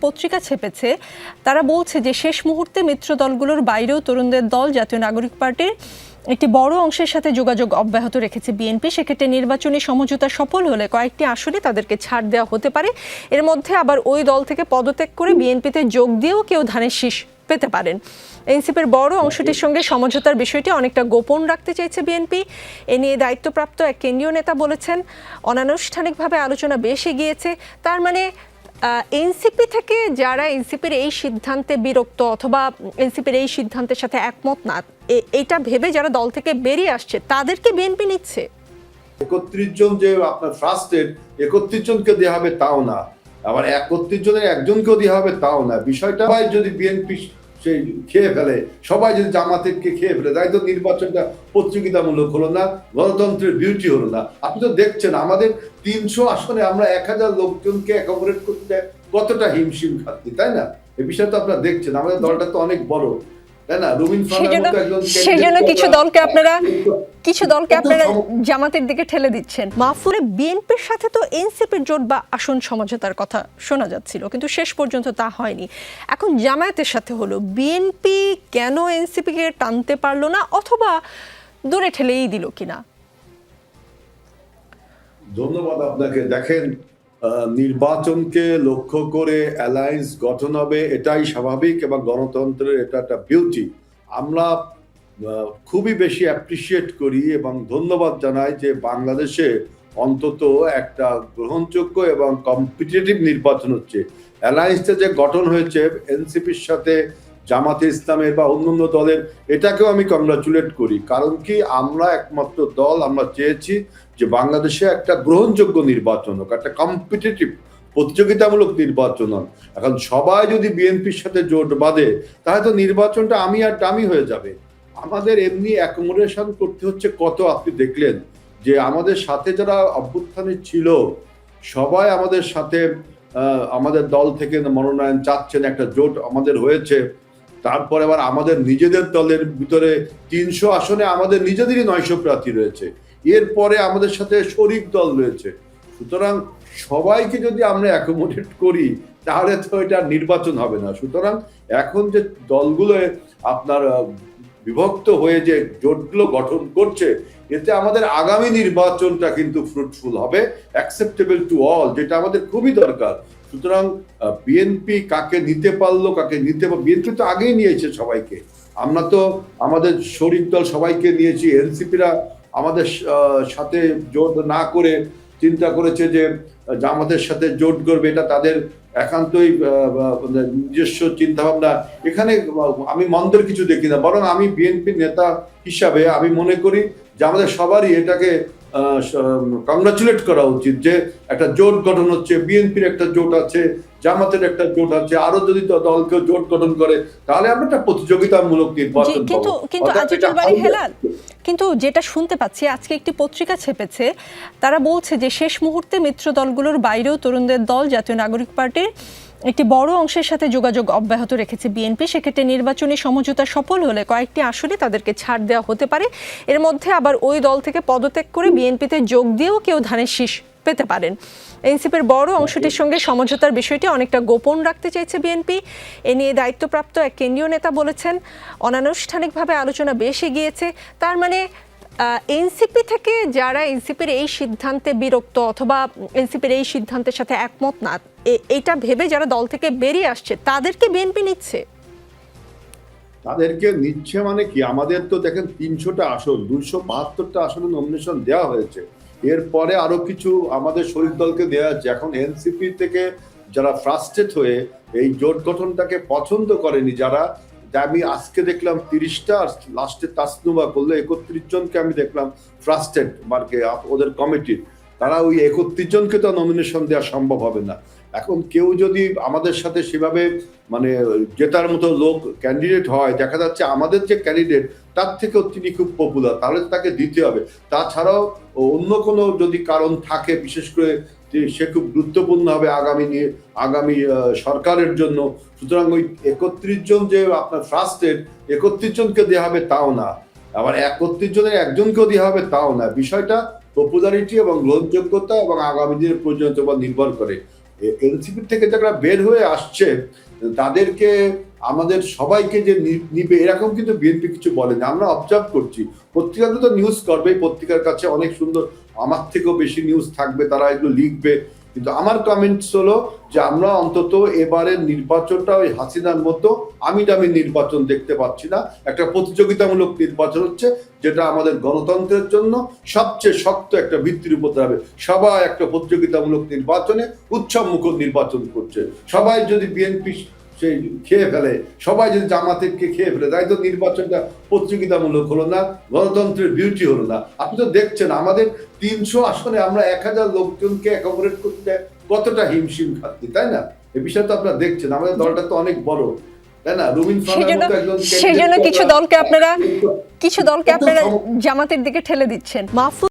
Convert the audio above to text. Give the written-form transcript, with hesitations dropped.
পত্রিকা ছেপেছে, তারা বলছে যে শেষ মুহূর্তে মিত্র দলগুলোর বাইরেও তরুণদের দল জাতীয় নাগরিক পার্টির একটি বড় অংশের সাথে যোগাযোগ অব্যাহত রেখেছে বিএনপি। সেক্ষেত্রে নির্বাচনী সমঝোতা সফল হলে কয়েকটি আসনে তাদেরকে ছাড় দেওয়া হতে পারে। এর মধ্যে আবার ওই দল থেকে পদত্যাগ করে বিএনপিতে যোগ দিয়েও কেউ ধানের শীষ পেতে পারেন। এনসিপির বড় অংশটির সঙ্গে সমঝোতার বিষয়টি অনেকটা গোপন রাখতে চাইছে বিএনপি। এ নিয়ে দায়িত্বপ্রাপ্ত এক কেন্দ্রীয় নেতা বলেছেন, অনানুষ্ঠানিকভাবে আলোচনা বেশ এগিয়েছে। তার মানে এনসিপি থেকে যারা এনসিপির এই সিদ্ধান্তে বিরক্ত অথবা এনসিপির এই সিদ্ধান্তের সাথে একমত না, এইটা ভেবে যারা দল থেকে বেরিয়ে আসছে তাদেরকে বিএনপি নিচ্ছে। ৩১ জন যে আপনার ফার্স্টের ৩১ জনকে দেওয়া হবে তাও না, আবার ৩১ জনের একজনকেও দেওয়া হবে তাও না। বিষয়টা হয় যদি বিএনপি সেই খেয়ে ফেলে, সবাই যদি জামাতেরকে খেয়ে ফেলে, তাই তো নির্বাচনটা প্রতিযোগিতামূলক হলো না, গণতন্ত্রের বিউটি হলো না। আপনি তো দেখছেন আমাদের ৩০০ আসনে আমরা ১,০০০ লোকজনকে অ্যাকোমোডেট করতে কতটা হিমশিম খাচ্ছি, তাই না? এই বিষয়টা আপনারা দেখছেন, আমাদের দলটা তো অনেক বড়, তাই না? সেজন্য কিছু দলকে আপনারা জামাতের দিকে ঠেলে দিচ্ছেন। মাহফুরে বিএনপির সাথে তো এনসিপির জোট বা আসন সমঝোতার কথা শোনা যাচ্ছিল, কিন্তু শেষ পর্যন্ত তা হয়নি। এখন জামায়াতের সাথে হলো, বিএনপি কেন এনসিপিকে টানতে পারলো না, অথবা দূরে ঠেলেই দিল কিনা? ধন্যবাদ আপনাকে। দেখেন, নির্বাচনকে লক্ষ্য করে অ্যালায়েন্স গঠন হবে, এটাই স্বাভাবিক এবং গণতন্ত্রের এটা একটা বিউটি। আমরা খুবই বেশি অ্যাপ্রিসিয়েট করি এবং ধন্যবাদ জানাই যে বাংলাদেশে অন্তত একটা গ্রহণযোগ্য এবং কম্পিটিটিভ নির্বাচন হচ্ছে। অ্যালায়েন্সটা যে গঠন হয়েছে এনসিপির সাথে জামাতে ইসলামের বা অন্যান্য দলের, এটাকেও আমি কংগ্রাচুলেট করি। কারণ কি, আমরা একমাত্র দল, আমরা চেয়েছি যে বাংলাদেশে একটা গ্রহণযোগ্য নির্বাচন হোক, একটা কম্পিটিটিভ প্রতিযোগিতামূলক নির্বাচন হোক। এখন সবাই যদি বিএনপির সাথে জোট বাঁধে তাহলে তো নির্বাচনটা আমি আর ডামি হয়ে যাবে। আমাদের এমনি অ্যাকোমোডেশন করতে হচ্ছে কত। আপনি দেখলেন যে আমাদের সাথে যারা অভ্যুত্থানে ছিল সবাই আমাদের সাথে আমাদের দল থেকে মনোনয়ন চাচ্ছেন, একটা জোট আমাদের হয়েছে। তারপরে আবার আমাদের নিজেদের দলের ভিতরে ৩০০ আসনে আমাদের নিজেদেরই ৯০০ প্রার্থী রয়েছে, এরপরে আমাদের সাথে শরিক দল রয়েছে। সুতরাং সবাইকে যদি আমরা অ্যাকোমোডেট করি তাহলে তো এটা নির্বাচন হবে না। সুতরাং এখন যে দলগুলো আপনার বিভক্ত হয়ে যে জোটগুলো গঠন করছে, এতে আমাদের আগামী নির্বাচনটা কিন্তু ফ্রুটফুল হবে, অ্যাকসেপ্টেবল টু অল, যেটা আমাদের খুবই দরকার। সুতরাং বিএনপি কাকে নিতে পারলো, কাকে নিতে, বিএনপি তো আগেই নিয়েছে সবাইকে, আমরা তো আমাদের শরিক দল সবাইকে নিয়েছি। এনসিপিরা আমাদের সাথে জোট না করে চিন্তা করেছে যে জামাতের সাথে জোট করবে, এটা তাদের একান্তই নিজস্ব চিন্তা ভাবনা। এখানে আমি মন্দের কিছু দেখি না, বরং আমি বিএনপির নেতা হিসাবে আমি মনে করি যে আমাদের সবারই এটাকে কংগ্রাচুলেট করা উচিত যে একটা জোট গঠন হচ্ছে, বিএনপির একটা জোট আছে, জামাতের একটা জোট আছে, আরো যদি দলকে জোট গঠন করে তাহলে আমরা একটা প্রতিযোগিতামূলক নির্বাচন পাবো। কিন্তু যেটা শুনতে পাচ্ছি, আজকে একটি পত্রিকা ছেপেছে, তারা বলছে যে শেষ মুহূর্তে মিত্র দলগুলোর বাইরেও তরুণদের দল জাতীয় নাগরিক পার্টির একটি বড় অংশের সাথে যোগাযোগ অব্যাহত রেখেছে বিএনপি। সেক্ষেত্রে নির্বাচনী সমঝোতা সফল হলে কয়েকটি আসনে তাদেরকে ছাড় দেওয়া হতে পারে। এর মধ্যে আবার ওই দল থেকে পদত্যাগ করে বিএনপিতে যোগ দিয়েও কেউ ধানের শীষ পেতে পারেন। এনসিপির বড় অংশটির সঙ্গে সমঝোতার বিষয়টি অনেকটা গোপন রাখতে চাইছে বিএনপি। এ নিয়ে দায়িত্বপ্রাপ্ত এক কেন্দ্রীয় নেতা বলেছেন, অনানুষ্ঠানিকভাবে আলোচনা বেশ এগিয়েছে। তার মানে এনসিপি থেকে যারা এনসিপির এই সিদ্ধান্তে বিরক্ত অথবা এনসিপির এই সিদ্ধান্তের সাথে একমত না, এইটা ভেবে যারা দল থেকে বেরিয়ে আসছে তাদেরকে বিএনপি নিচ্ছে। তাদেরকে নিচ্ছে মানে কি, আমাদের তো দেখেন ৩০০টা আসন, ২৭২টা আসনে নমিনেশন দেওয়া হয়েছে, এরপরে আরো কিছু আমাদের শরিক দলকে দেওয়া হচ্ছে। এখন এনসিপি থেকে যারা ফ্রাস্ট্রেট হয়ে এই জোট গঠনটাকে পছন্দ করেনি, যারা, আমি আজকে দেখলাম ৩০টা, লাস্টে তাসনুবা করলো ৩১ জনকে আমি দেখলাম ফ্রাস্ট্রেট মার্কে ওদের কমিটির, তারা ওই ৩১ জনকে তো নমিনেশন দেওয়া সম্ভব হবে না। এখন কেউ যদি আমাদের সাথে সেভাবে মানে জেতার মতো লোক ক্যান্ডিডেট হয়, দেখা যাচ্ছে আমাদের যে ক্যান্ডিডেট তার থেকেও তিনি খুব পপুলার, তাহলে তাকে দিতে হবে। তাছাড়াও অন্য কোনো যদি কারণ থাকে, বিশেষ করে সে খুব গুরুত্বপূর্ণ হবে আগামী সরকারের জন্য। সুতরাং ওই ৩১ জন যে আপনার ফার্স্টের ৩১ জনকে দেওয়া হবে তাও না, আবার ৩১ জনের একজনকেও দেওয়া হবে তাও না। বিষয়টা পপুলারিটি এবং গ্রহণযোগ্যতা এবং আগামী দিনের প্রয়োজনীয়তা নির্ভর করে। এনসিপি থেকে যারা বের হয়ে আসছে তাদেরকে আমাদের সবাইকে যে নিবে এরকম কিন্তু বিএনপি কিছু বলেনি। আমরা অবজার্ভ করছি, পত্রিকাতে তো নিউজ করবে, পত্রিকার কাছে অনেক সুন্দর, আমার থেকেও বেশি নিউজ থাকবে, তারা এগুলো লিখবে, কিন্তু আমার কমেন্টস হলো যে আমরা অন্তত এবারের নির্বাচনটা ওই হাসিনার মতো আমি দামি নির্বাচন দেখতে পাচ্ছি না। একটা প্রতিযোগিতামূলক নির্বাচন হচ্ছে, যেটা আমাদের গণতন্ত্রের জন্য সবচেয়ে শক্ত একটা ভিত্তির উপর দাঁড়াবে। সবাই একটা প্রতিযোগিতামূলক নির্বাচনে উৎসবমুখর নির্বাচন করছে। সবাই যদি বিএনপি সেই খেয়ে ফেলে, সবাই যদি জামাতেরকে খেয়ে ফেলে, তাই তো নির্বাচনটা প্রতিযোগিতামূলক হলো না, গণতন্ত্রের বিউটি হলো না। আপনি তো দেখছেন আমাদের 300 আসনে আমরা 1000 লোকজনকে অ্যাকোমোডেট করতে কতটা হিমশিম খাচ্ছি, তাই না? এই বিষয় তো আপনারা দেখছেন, আমাদের দলটা তো অনেক বড়, তাই না? রুমিন ফারহার মতো একজন সেজন্য কিছু দলকে আপনারা জামাতের দিকে ঠেলে দিচ্ছেন। মাহফুজ